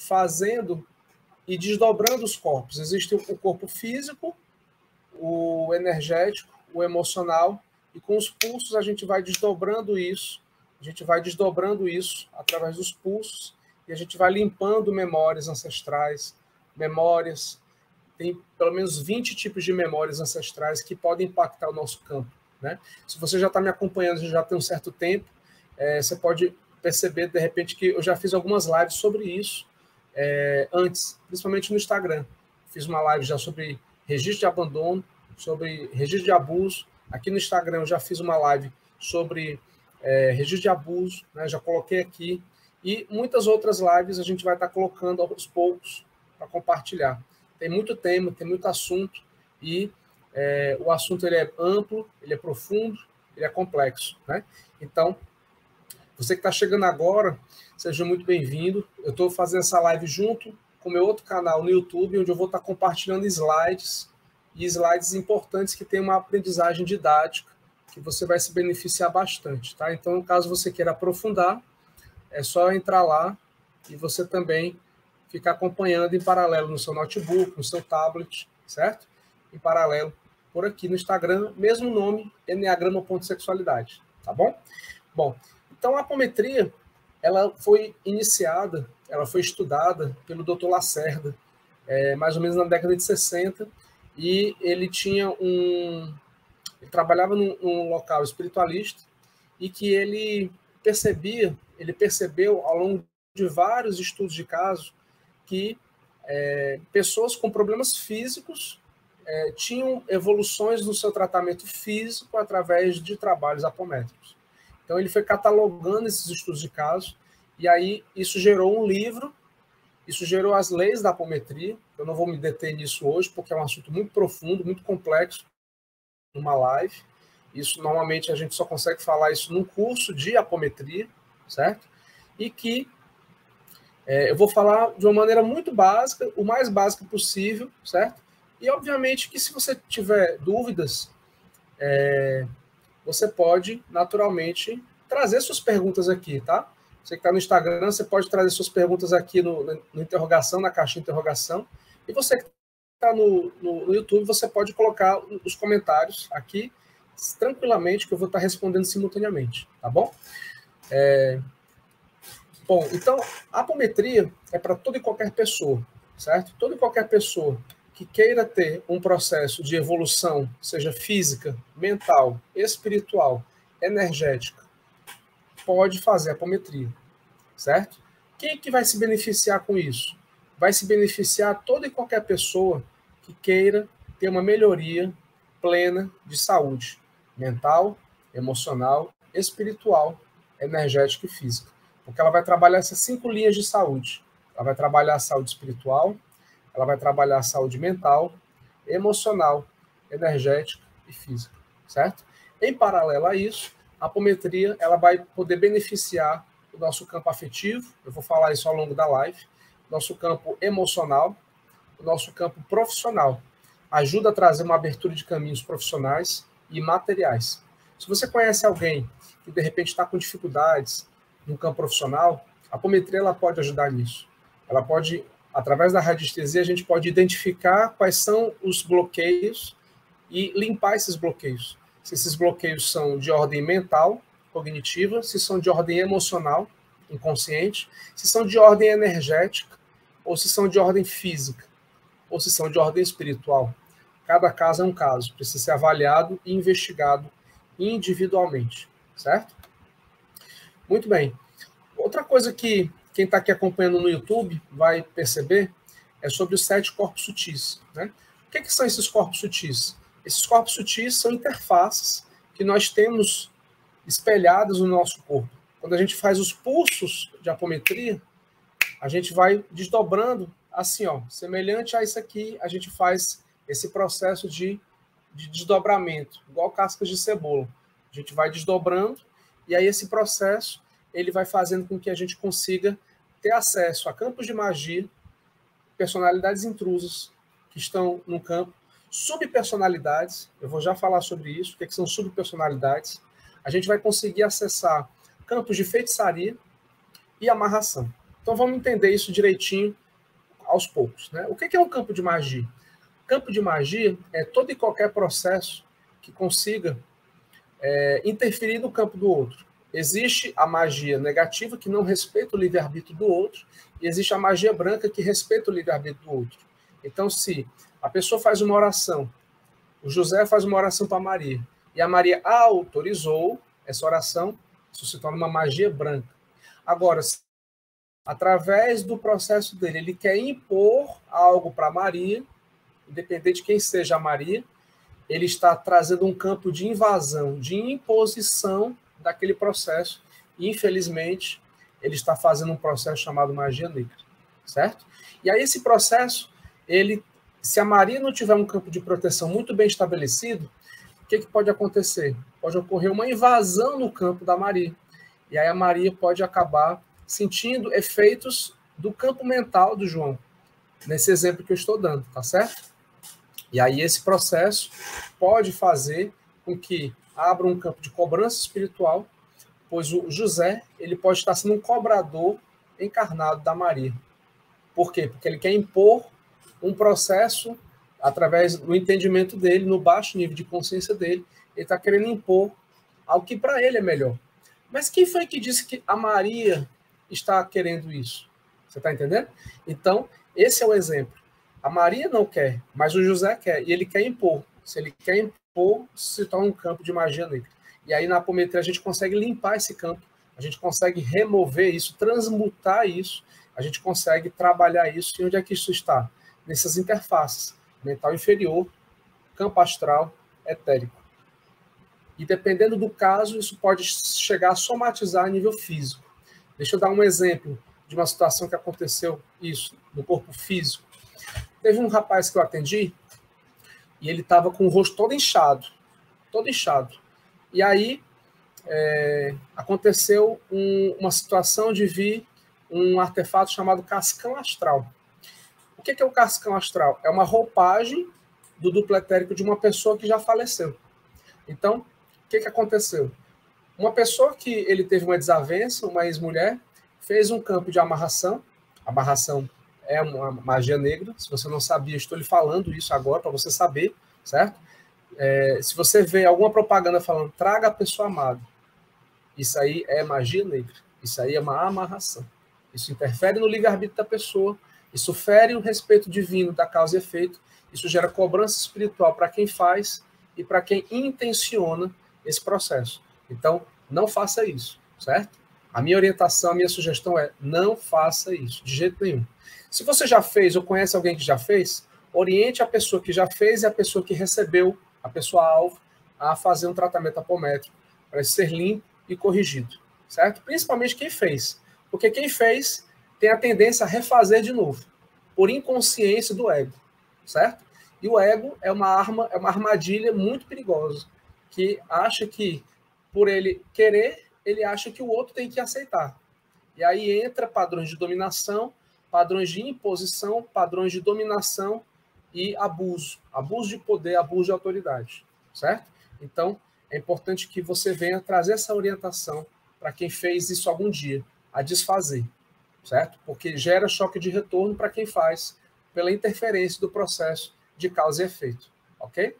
fazendo e desdobrando os corpos. Existe o corpo físico, o energético, o emocional, e com os pulsos a gente vai desdobrando isso, através dos pulsos, e a gente vai limpando memórias ancestrais, memórias, tem pelo menos 20 tipos de memórias ancestrais que podem impactar o nosso campo, né? Se você já está me acompanhando já tem um certo tempo, você pode perceber, de repente, que eu já fiz algumas lives sobre isso, antes, principalmente no Instagram. Fiz uma live já sobre registro de abandono, sobre registro de abuso. Aqui no Instagram eu já fiz uma live sobre registro de abuso, né? Já coloquei aqui. E muitas outras lives a gente vai estar colocando aos poucos para compartilhar. Tem muito tema, tem muito assunto, e o assunto ele é amplo, ele é profundo, ele é complexo, né? Então, você que está chegando agora, seja muito bem-vindo. Eu estou fazendo essa live junto com o meu outro canal no YouTube, onde eu vou estar compartilhando slides, e slides importantes que tem uma aprendizagem didática, que você vai se beneficiar bastante, tá? Então, caso você queira aprofundar, é só entrar lá e você também ficar acompanhando em paralelo no seu notebook, no seu tablet, certo? Em paralelo, por aqui no Instagram, mesmo nome, Enneagrama.sexualidade, tá bom? Bom, então a apometria, ela foi iniciada, ela foi estudada pelo Dr. Lacerda, mais ou menos na década de 60, e ele trabalhava num local espiritualista, e que ele percebeu ao longo de vários estudos de caso que pessoas com problemas físicos tinham evoluções no seu tratamento físico através de trabalhos apométricos. Então ele foi catalogando esses estudos de caso, e aí isso gerou um livro, isso gerou as leis da apometria. Eu não vou me deter nisso hoje, porque é um assunto muito profundo, muito complexo, numa live. Isso, normalmente, a gente só consegue falar isso num curso de apometria, certo? E que eu vou falar de uma maneira muito básica, o mais básica possível, certo? E, obviamente, que se você tiver dúvidas, você pode, naturalmente, trazer suas perguntas aqui, tá? Você que está no Instagram, você pode trazer suas perguntas aqui no interrogação, na caixa de interrogação. E você que está no YouTube, você pode colocar os comentários aqui, tranquilamente, que eu vou estar respondendo simultaneamente, tá bom? Bom, então, a apometria é para toda e qualquer pessoa, certo? Toda e qualquer pessoa que queira ter um processo de evolução, seja física, mental, espiritual, energética, pode fazer apometria, certo? Quem que vai se beneficiar com isso? Vai se beneficiar toda e qualquer pessoa que queira ter uma melhoria plena de saúde mental, emocional, espiritual, energética e física. Porque ela vai trabalhar essas 5 linhas de saúde. Ela vai trabalhar a saúde espiritual, ela vai trabalhar a saúde mental, emocional, energética e física, certo? Em paralelo a isso, a apometria ela vai poder beneficiar o nosso campo afetivo, eu vou falar isso ao longo da live, nosso campo emocional, o nosso campo profissional. Ajuda a trazer uma abertura de caminhos profissionais e materiais. Se você conhece alguém que de repente está com dificuldades no campo profissional, a apometria ela pode ajudar nisso. Ela pode, através da radiestesia, a gente pode identificar quais são os bloqueios e limpar esses bloqueios. Se esses bloqueios são de ordem mental, cognitiva, se são de ordem emocional, inconsciente, se são de ordem energética, ou se são de ordem física, ou se são de ordem espiritual. Cada caso é um caso, precisa ser avaliado e investigado individualmente, certo? Muito bem. Outra coisa que quem está aqui acompanhando no YouTube vai perceber é sobre os 7 corpos sutis, né? O que são esses corpos sutis? Esses corpos sutis são interfaces que nós temos espelhadas no nosso corpo. Quando a gente faz os pulsos de apometria, a gente vai desdobrando assim, ó, semelhante a isso aqui, a gente faz esse processo de desdobramento, igual cascas de cebola. A gente vai desdobrando, e aí esse processo ele vai fazendo com que a gente consiga ter acesso a campos de magia, personalidades intrusas que estão no campo, subpersonalidades, eu vou já falar sobre isso, o que são subpersonalidades. A gente vai conseguir acessar campos de feitiçaria e amarração. Então vamos entender isso direitinho aos poucos, né? O que é um campo de magia? Campo de magia é todo e qualquer processo que consiga interferir no campo do outro. Existe a magia negativa, que não respeita o livre-arbítrio do outro, e existe a magia branca, que respeita o livre-arbítrio do outro. Então, se a pessoa faz uma oração, o José faz uma oração para Maria, e a Maria autorizou essa oração, isso se torna uma magia branca. Agora, através do processo dele, ele quer impor algo para Maria, independente de quem seja a Maria, ele está trazendo um campo de invasão, de imposição daquele processo, e infelizmente ele está fazendo um processo chamado magia negra, certo? E aí esse processo, se a Maria não tiver um campo de proteção muito bem estabelecido, o que pode acontecer? Pode ocorrer uma invasão no campo da Maria, e aí a Maria pode acabar sentindo efeitos do campo mental do João, nesse exemplo que eu estou dando, tá certo? E aí esse processo pode fazer com que abra um campo de cobrança espiritual, pois o José, ele pode estar sendo um cobrador encarnado da Maria. Por quê? Porque ele quer impor um processo através do entendimento dele, no baixo nível de consciência dele, ele está querendo impor algo que para ele é melhor. Mas quem foi que disse que a Maria está querendo isso? Você está entendendo? Então, esse é o exemplo. A Maria não quer, mas o José quer, e ele quer impor. Se ele quer impor, se torna um campo de magia negra. E aí na apometria a gente consegue limpar esse campo, a gente consegue remover isso, transmutar isso, a gente consegue trabalhar isso. E onde é que isso está? Nessas interfaces, mental inferior, campo astral, etérico. E dependendo do caso, isso pode chegar a somatizar a nível físico. Deixa eu dar um exemplo de uma situação que aconteceu isso no corpo físico. Teve um rapaz que eu atendi e ele estava com o rosto todo inchado. E aí aconteceu uma situação de vir um artefato chamado cascão astral. O que é o cascão astral? É uma roupagem do duplo etérico de uma pessoa que já faleceu. Então, o que aconteceu? Uma pessoa que ele teve uma desavença, uma ex-mulher, fez um campo de amarração. Amarração é uma magia negra. Se você não sabia, estou lhe falando isso agora para você saber, certo? Se você vê alguma propaganda falando traga a pessoa amada, isso aí é magia negra. Isso aí é uma amarração. Isso interfere no livre-arbítrio da pessoa, isso fere o respeito divino da causa e efeito, isso gera cobrança espiritual para quem faz e para quem intenciona esse processo. Então, não faça isso, certo? A minha orientação, a minha sugestão é não faça isso, de jeito nenhum. Se você já fez ou conhece alguém que já fez, oriente a pessoa que já fez e a pessoa que recebeu, a pessoa-alvo, a fazer um tratamento apométrico para ser limpo e corrigido, certo? Principalmente quem fez, porque quem fez tem a tendência a refazer de novo, por inconsciência do ego, certo? E o ego é uma armadilha muito perigosa, que acha que, por ele querer, ele acha que o outro tem que aceitar. E aí entra padrões de dominação, padrões de imposição, padrões de dominação e abuso. Abuso de poder, abuso de autoridade, certo? Então, é importante que você venha trazer essa orientação para quem fez isso algum dia, a desfazer, certo? Porque gera choque de retorno para quem faz, pela interferência do processo de causa e efeito, ok?